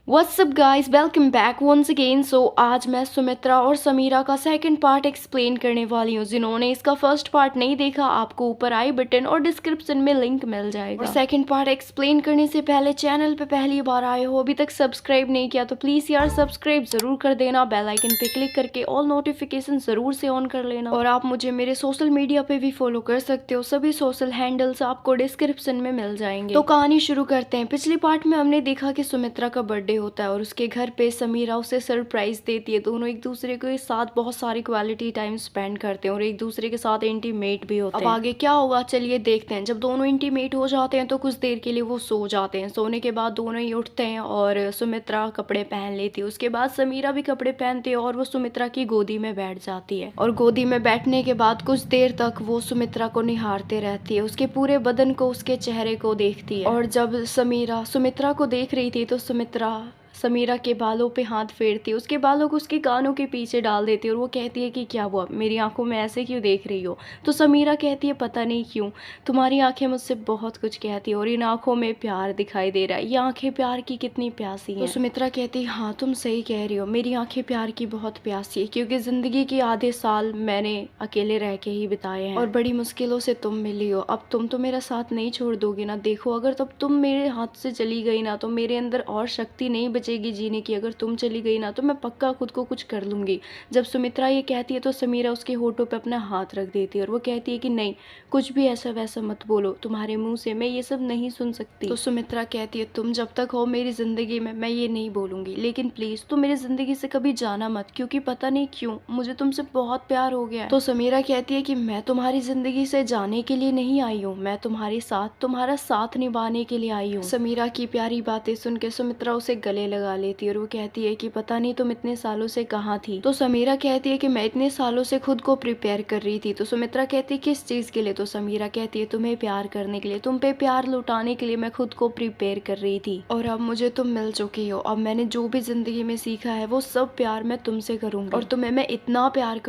What's up guys, welcome back once again. So आज मैं सुमित्रा और समीरा का सेकंड पार्ट एक्सप्लेन करने वाली हूँ। जिन्होंने इसका फर्स्ट पार्ट नहीं देखा, आपको ऊपर आई बटन और डिस्क्रिप्शन में लिंक मिल जाएगा। और सेकंड पार्ट एक्सप्लेन करने से पहले चैनल पे पहली बार आए हो, अभी तक सब्सक्राइब नहीं किया तो प्लीज यार सब्सक्राइब जरूर कर देना। बेल आइकन पे क्लिक करके ऑल नोटिफिकेशन जरूर से ऑन कर लेना। और आप मुझे मेरे सोशल मीडिया पे भी फॉलो कर सकते हो, सभी सोशल हैंडल्स आपको डिस्क्रिप्शन में मिल जाएंगे। तो कहानी शुरू करते हैं। पिछले पार्ट में हमने देखा कि सुमित्रा का बर्थडे होता है और उसके घर पे समीरा उसे सरप्राइज देती है। दोनों एक दूसरे के साथ बहुत सारी क्वालिटी टाइम स्पेंड करते हैं और एक दूसरे के साथ इंटीमेट भी होते हैं। अब आगे क्या होगा चलिए देखते हैं। जब दोनों इंटीमेट हो जाते हैं तो कुछ देर के लिए वो सो जाते हैं। सोने के बाद दोनों ही उठते हैं और सुमित्रा कपड़े पहन लेती है। उसके बाद समीरा भी कपड़े पहनती है और वो सुमित्रा की गोदी में बैठ जाती है। और गोदी में बैठने के बाद कुछ देर तक वो सुमित्रा को निहारते रहती है, उसके पूरे बदन को, उसके चेहरे को देखती है। और जब समीरा सुमित्रा को देख रही थी तो सुमित्रा समीरा के बालों पे हाथ फेरती है, उसके बालों को उसके कानों के पीछे डाल देती है और वो कहती है कि क्या हुआ, मेरी आंखों में ऐसे क्यों देख रही हो। तो समीरा कहती है पता नहीं क्यों तुम्हारी आंखें मुझसे बहुत कुछ कहती है और इन आंखों में प्यार दिखाई दे रहा है। ये आंखें प्यार की कितनी प्यासी हैं। तो सुमित्रा कहती है हाँ तुम सही कह रही हो, मेरी आंखें प्यार की बहुत प्यासी है, क्योंकि जिंदगी के आधे साल मैंने अकेले रह के ही बिताए हैं और बड़ी मुश्किलों से तुम मिली हो। अब तुम तो मेरा साथ नहीं छोड़ दोगे ना। देखो अगर तब तुम मेरे हाथ से चली गई ना तो मेरे अंदर और शक्ति नहीं बचेगी जीने की। अगर तुम चली गई ना तो मैं पक्का खुद को कुछ कर लूंगी। जब सुमित्रा ये कहती है तो समीरा उसके होठों पे अपना हाथ रख देती है और वो कहती है कि नहीं, कुछ भी ऐसा वैसा मत बोलो, तुम्हारे मुंह से मैं ये सब नहीं सुन सकती। तो सुमित्रा कहती है तुम जब तक हो मेरी जिंदगी में मैं ये नहीं बोलूंगी, लेकिन प्लीज तुम मेरी जिंदगी से कभी जाना मत, क्योंकि पता नहीं क्यों मुझे तुमसे बहुत प्यार हो गया है। तो समीरा कहती है कि मैं तुम्हारी जिंदगी से जाने के लिए नहीं आई हूँ, मैं तुम्हारा साथ निभाने के लिए आई हूँ। समीरा की प्यारी बातें सुन के सुमित्रा उसे गले लगा लेती है और वो कहती है कि पता नहीं तुम इतने सालों से कहाँ थी। तो समीरा कहती है कि मैं इतने सालों से खुद को प्रिपेयर कर रही थी। तो सुमित्रा कहती है किस चीज के लिए। तो समीरा कहती है तुम्हें प्यार करने के लिए, तुम पे प्यार लुटाने के लिए मैं खुद को प्रिपेयर कर रही थी और अब मुझे तुम मिल चुकी हो। अब मैंने जो भी जिंदगी में सीखा है वो सब प्यार मैं तुमसे करूंगी और तुम्हें मैं इतना प्यार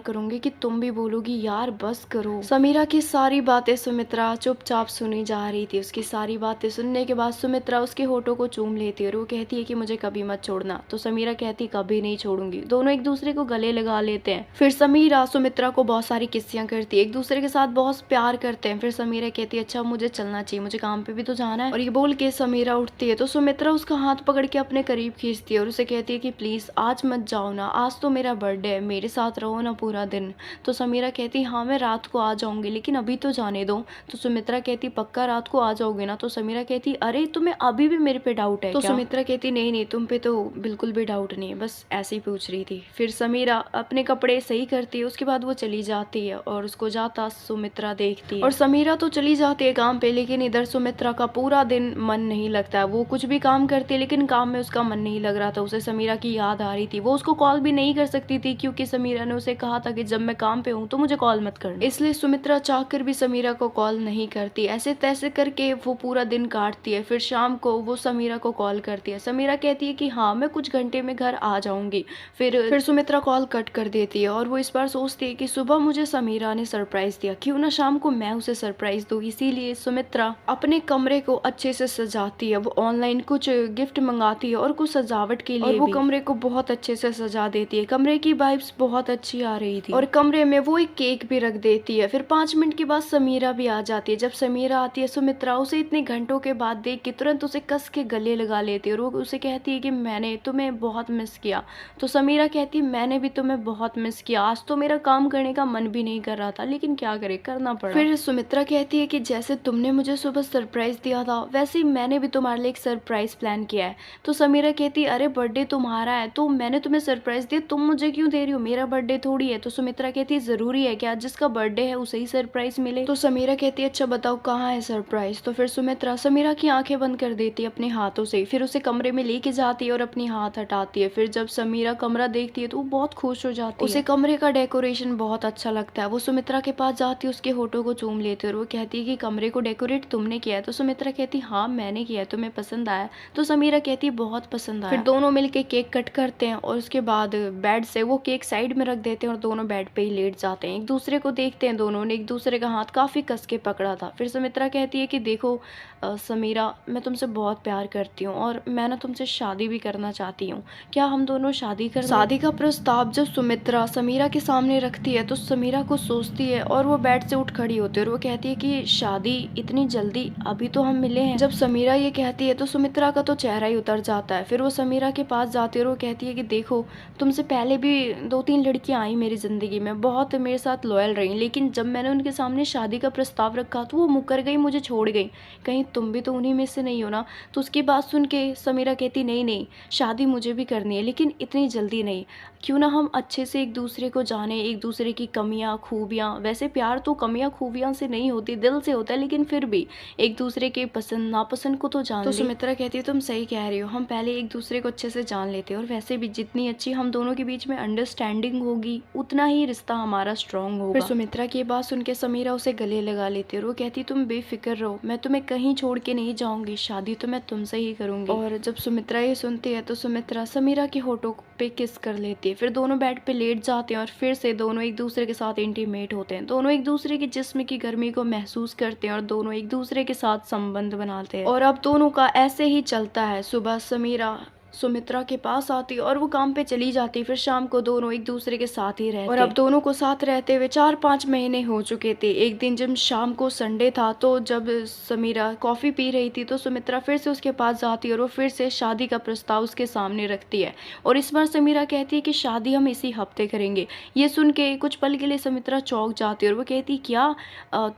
करूंगी कि तुम भी बोलोगी यार बस करो। समीरा की सारी बातें सुमित्रा चुपचाप सुनी जा रही थी। उसकी सारी बातें सुनने के बाद सुमित्रा उसके होठों को चूम लेती है और वो कहती है कि मुझे कभी मत छोड़ना। तो समीरा कहती कभी नहीं छोड़ूंगी। दोनों एक दूसरे को गले लगा लेते हैं। फिर समीरा सुमित्रा को बहुत सारी किस्सियां करती है, एक दूसरे के साथ बहुत प्यार करते हैं। फिर समीरा कहती है अच्छा मुझे चलना चाहिए, मुझे काम पे भी तो जाना है। और ये बोल के समीरा उठती है तो सुमित्रा उसका हाथ पकड़ के अपने करीब खींचती है और उसे कहती है कि प्लीज आज मत जाओ ना, आज तो मेरा बर्थडे है, मेरे साथ रहो ना पूरा दिन। तो समीरा कहती हाँ मैं रात को आ जाऊंगी, लेकिन अभी तो जाने दो। तो सुमित्रा कहती पक्का रात को आ जाओगे ना। तो समीरा कहती अरे तुम्हें अभी भी मेरे पे डाउट है। तो सुमित्रा कहती नहीं नहीं, तुम पे तो बिल्कुल भी डाउट नहीं है, बस ऐसे ही पूछ रही थी। फिर समीरा अपने कपड़े सही करती है, उसके बाद वो चली जाती है और उसको जाता सुमित्रा देखती है। और समीरा तो चली जाती है काम पे, लेकिन इधर सुमित्रा का पूरा दिन मन नहीं लगता है। वो कुछ भी काम करती है लेकिन काम में उसका मन नहीं लग रहा था। उसे समीरा की याद आ रही थी। वो उसको कॉल भी नहीं कर सकती थी क्योंकि समीरा ने उसे कहा था कि जब मैं काम पे हूँ तो मुझे कॉल मत करना। इसलिए सुमित्रा चाहकर भी समीरा को कॉल नहीं करती। ऐसे तैसे करके वो पूरा दिन काटती है। फिर शाम को वो समीरा को कॉल करती है। समीरा कहती है कि हाँ मैं कुछ घंटे में घर आ जाऊंगी। फिर सुमित्रा कॉल कट कर देती है और वो इस बार सोचती है कि सुबह मुझे समीरा ने सरप्राइज दिया, क्यों ना शाम को मैं उसे सरप्राइज दूँ। इसीलिए सुमित्रा अपने कमरे को अच्छे से सजाती है। वो ऑनलाइन कुछ गिफ्ट मंगाती है और कुछ सजावट के लिए और वो कमरे को बहुत अच्छे से सजा देती है। कमरे की वाइब्स बहुत अच्छी आ रही थी और कमरे में वो एक केक भी रख देती है। फिर 5 मिनट के बाद समीरा भी आ जाती है। जब समीरा आती है सुमित्रा उसे इतने घंटों के बाद देख के तुरंत उसे कस के गले लगा लेती है और वो उसे कहती है कि मैंने तुम्हें बहुत मिस किया। तो समीरा कहती है मैंने भी तुम्हें बहुत मिस किया, आज तो मेरा काम करने का मन भी नहीं कर रहा था, लेकिन क्या करे करना पड़ा। फिर सुमित्रा कहती है कि जैसे तुमने मुझे सुबह सरप्राइज दिया था वैसे ही मैंने भी तुम्हारे लिए एक सरप्राइज प्लान किया है। तो समीरा कहती है अरे बर्थडे तुम्हारा है तो मैंने तुम्हें सरप्राइज दिया, तुम मुझे क्यों दे रही हो, मेरा बर्थडे थोड़ी है। तो सुमित्रा कहती है जरूरी है क्या, जिसका बर्थडे है उसे ही सरप्राइज मिले। तो समीरा कहती है अच्छा बताओ कहाँ है सरप्राइज। तो फिर सुमित्रा समीरा की आंखें बंद कर देती है अपने हाथों से। फिर उसे कमरे में लेके जाती है और अपनी हाथ हटाती है। फिर जब समीरा कमरा देखती है तो वो बहुत खुश हो जाती है। उसे कमरे का डेकोरेशन बहुत अच्छा लगता है। वो सुमित्रा के पास जाती है, उसके होठों को चूम लेती है और वो कहती है कि कमरे को डेकोरेट तुमने किया है। तो सुमित्रा कहती हाँ मैंने किया है, तुम्हें पसंद आया। तो समीरा कहती है बहुत पसंद आया। फिर दोनों मिलके केक कट करते हैं और उसके बाद बेड से वो केक साइड में रख देते हैं और दोनों बेड पे ही लेट जाते हैं। एक दूसरे को देखते हैं, दोनों ने एक दूसरे का हाथ काफी कस के पकड़ा था। फिर सुमित्रा कहती है कि देखो समीरा मैं तुमसे बहुत प्यार करती हूँ और मैं ना तुमसे शादी भी करना चाहती हूँ, क्या हम दोनों शादी कर। शादी का प्रस्ताव जब सुमित्रा समीरा के सामने रखती है तो समीरा को सोचती है और वो बेड से उठ खड़ी होती है और वो कहती है कि शादी इतनी जल्दी, अभी तो हम मिले हैं। जब समीरा ये कहती है तो सुमित्रा का तो चेहरा ही उतर जाता है। फिर वो समीरा के पास जाती है और वो कहती है कि देखो, तुमसे पहले भी 2-3 लड़कियां आई मेरी ज़िंदगी में, बहुत मेरे साथ लॉयल रही, लेकिन जब मैंने उनके सामने शादी का प्रस्ताव रखा तो वो मुकर गई, मुझे छोड़ गई। कहीं तुम भी तो उन्हीं में से नहीं हो ना। तो उसकी बात सुन के समीरा कहती नहीं नहीं, शादी मुझे भी करनी है, लेकिन इतनी जल्दी नहीं। क्यों ना हम अच्छे से एक दूसरे को जाने, एक दूसरे की कमियां खूबियां, वैसे प्यार तो कमियां खूबियां से नहीं होती, दिल से होता है, लेकिन फिर भी एक दूसरे के पसंद नापसंद को तो जान ले। तो सुमित्रा कहती है तुम सही कह रही हो, हम पहले एक दूसरे को अच्छे से जान लेते हैं, और वैसे भी जितनी अच्छी हम दोनों के बीच में अंडरस्टैंडिंग होगी उतना ही रिश्ता हमारा स्ट्रांग होगा। फिर सुमित्रा की बात सुन के समीरा उसे गले लगा लेती है और वो कहती तुम बेफिक्र रहो, मैं तुम्हें कहीं छोड़ के नहीं जाऊंगी, शादी तो मैं तुमसे ही करूंगी। और जब सुमित्रा ये सुनती है तो सुमित्रा समीरा के होठों पे किस कर लेती है। फिर दोनों बेड पे लेट जाते हैं और फिर से दोनों एक दूसरे के साथ इंटीमेट होते हैं। दोनों एक दूसरे के जिस्म की गर्मी को महसूस करते हैं और दोनों एक दूसरे के साथ संबंध बनाते हैं। और अब दोनों का ऐसे ही चलता है। सुबह समीरा सुमित्रा के पास आती है और वो काम पे चली जाती, फिर शाम को दोनों एक दूसरे के साथ ही रहते। और अब दोनों को साथ रहते हुए 4-5 महीने हो चुके थे। एक दिन जब शाम को संडे था तो जब समीरा कॉफ़ी पी रही थी तो सुमित्रा फिर से उसके पास जाती है और वो फिर से शादी का प्रस्ताव उसके सामने रखती है। और इस बार समीरा कहती है कि शादी हम इसी हफ्ते करेंगे। ये सुन के कुछ पल के लिए सुमित्रा चौंक जाती है और वो कहती क्या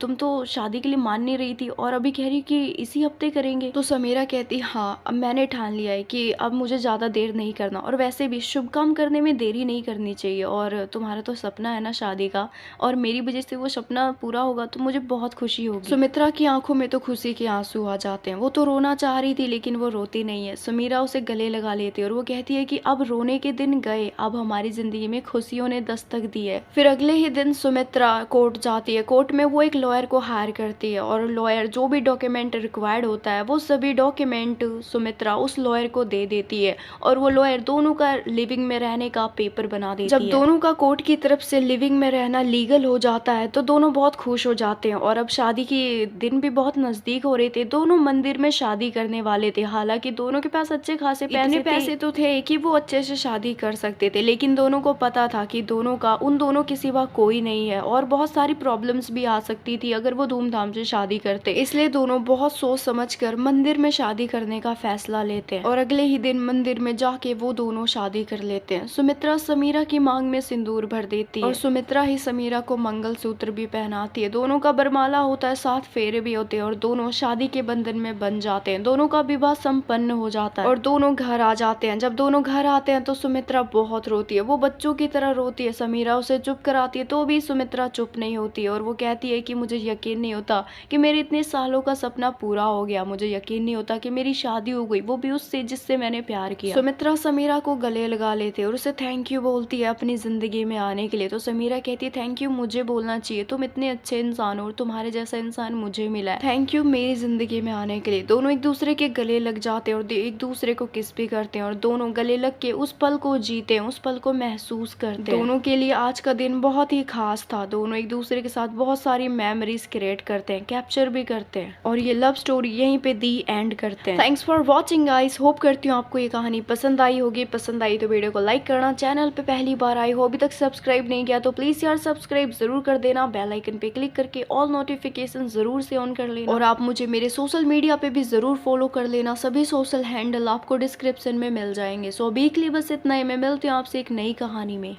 तुम तो शादी के लिए मान नहीं रही थी और अभी कह रही कि इसी हफ्ते करेंगे। तो समीरा कहती हाँ, अब मैंने ठान लिया है कि अब मुझे ज़्यादा देर नहीं करना, और वैसे भी शुभ काम करने में देरी नहीं करनी चाहिए, और तुम्हारा तो सपना है ना शादी का, और मेरी वजह से वो सपना पूरा होगा तो मुझे बहुत खुशी होगी। सुमित्रा की आंखों में तो खुशी के आंसू आ जाते हैं। वो तो रोना चाह रही थी लेकिन वो रोती नहीं है। समीरा उसे गले लगा लेती है और वो कहती है कि अब रोने के दिन गए, अब हमारी जिंदगी में खुशियों ने दस्तक दी है। फिर अगले ही दिन सुमित्रा कोर्ट जाती है। कोर्ट में वो एक लॉयर को हायर करती है और लॉयर जो भी डॉक्यूमेंट रिक्वायर्ड होता है वो सभी डॉक्यूमेंट सुमित्रा उस लॉयर को दे देती है, और वो लॉयर दोनों का लिविंग में रहने का पेपर बना देती है। जब दोनों का कोर्ट की तरफ से लिविंग में रहना लीगल हो जाता है तो दोनों बहुत खुश हो जाते हैं। और अब शादी के दिन भी बहुत नजदीक हो रहे थे। दोनों मंदिर में शादी करने वाले थे। हालांकि दोनों के पास अच्छे खासे पैसे तो थे कि वो अच्छे से शादी कर सकते थे, लेकिन दोनों को पता था कि उन दोनों के सिवा कोई नहीं है और बहुत सारी प्रॉब्लम्स भी आ सकती थी अगर वो धूमधाम से शादी करते। इसलिए दोनों बहुत सोच समझ कर मंदिर में शादी करने का फैसला लेते हैं, और अगले ही दिन मंदिर में जाके वो दोनों शादी कर लेते हैं। सुमित्रा समीरा की मांग में सिंदूर भर देती है और सुमित्रा ही समीरा को मंगलसूत्र भी पहनाती है। दोनों का बरमाला होता है, 7 फेरे भी होते हैं और दोनों शादी के बंधन में बन जाते हैं। दोनों का विवाह संपन्न हो जाता है और दोनों घर आ जाते हैं। जब दोनों घर आते हैं तो सुमित्रा बहुत रोती है। वो बच्चों की तरह रोती है। समीरा उसे चुप कराती है तो भी सुमित्रा चुप नहीं होती है और वो कहती है कि मुझे यकीन नहीं होता कि मेरे इतने सालों का सपना पूरा हो गया। मुझे यकीन नहीं होता कि मेरी शादी हो गई, वो भी उससे जिससे मैंने प्यार किया। सुमित्रा समीरा को गले लगा लेती है और उसे थैंक यू बोलती है अपनी जिंदगी में आने के लिए। तो समीरा कहती है थैंक यू मुझे बोलना चाहिए, तुम इतने अच्छे इंसान हो और तुम्हारे जैसा इंसान मुझे मिला है, थैंक यू मेरी जिंदगी में आने के लिए। दोनों एक दूसरे के गले लग जाते हैं और एक दूसरे को किस भी करते हैं और दोनों गले लग के उस पल को जीते हैं, उस पल को महसूस करते हैं। दोनों के लिए आज का दिन बहुत ही खास था। दोनों एक दूसरे के साथ बहुत सारी मेमोरीज क्रिएट करते हैं, कैप्चर भी करते हैं, और ये लव स्टोरी यहीं पे दी एंड करते हैं। Thanks for watching guys. Hope करती हूँ आपको ये कहानी पसंद आई होगी। पसंद आई तो वीडियो को लाइक करना, चैनल पे पहली बार आए हो अभी तक सब्सक्राइब नहीं किया तो प्लीज यार सब्सक्राइब जरूर कर देना। बेल आइकन पे क्लिक करके ऑल नोटिफिकेशन जरूर से ऑन कर लेना, और आप मुझे मेरे सोशल मीडिया पे भी जरूर फॉलो कर लेना। सभी सोशल हैंडल आपको डिस्क्रिप्शन में मिल जाएंगे। सो अभी के लिए बस इतना ही। मैं मिलती हूँ आपसे एक नई कहानी में।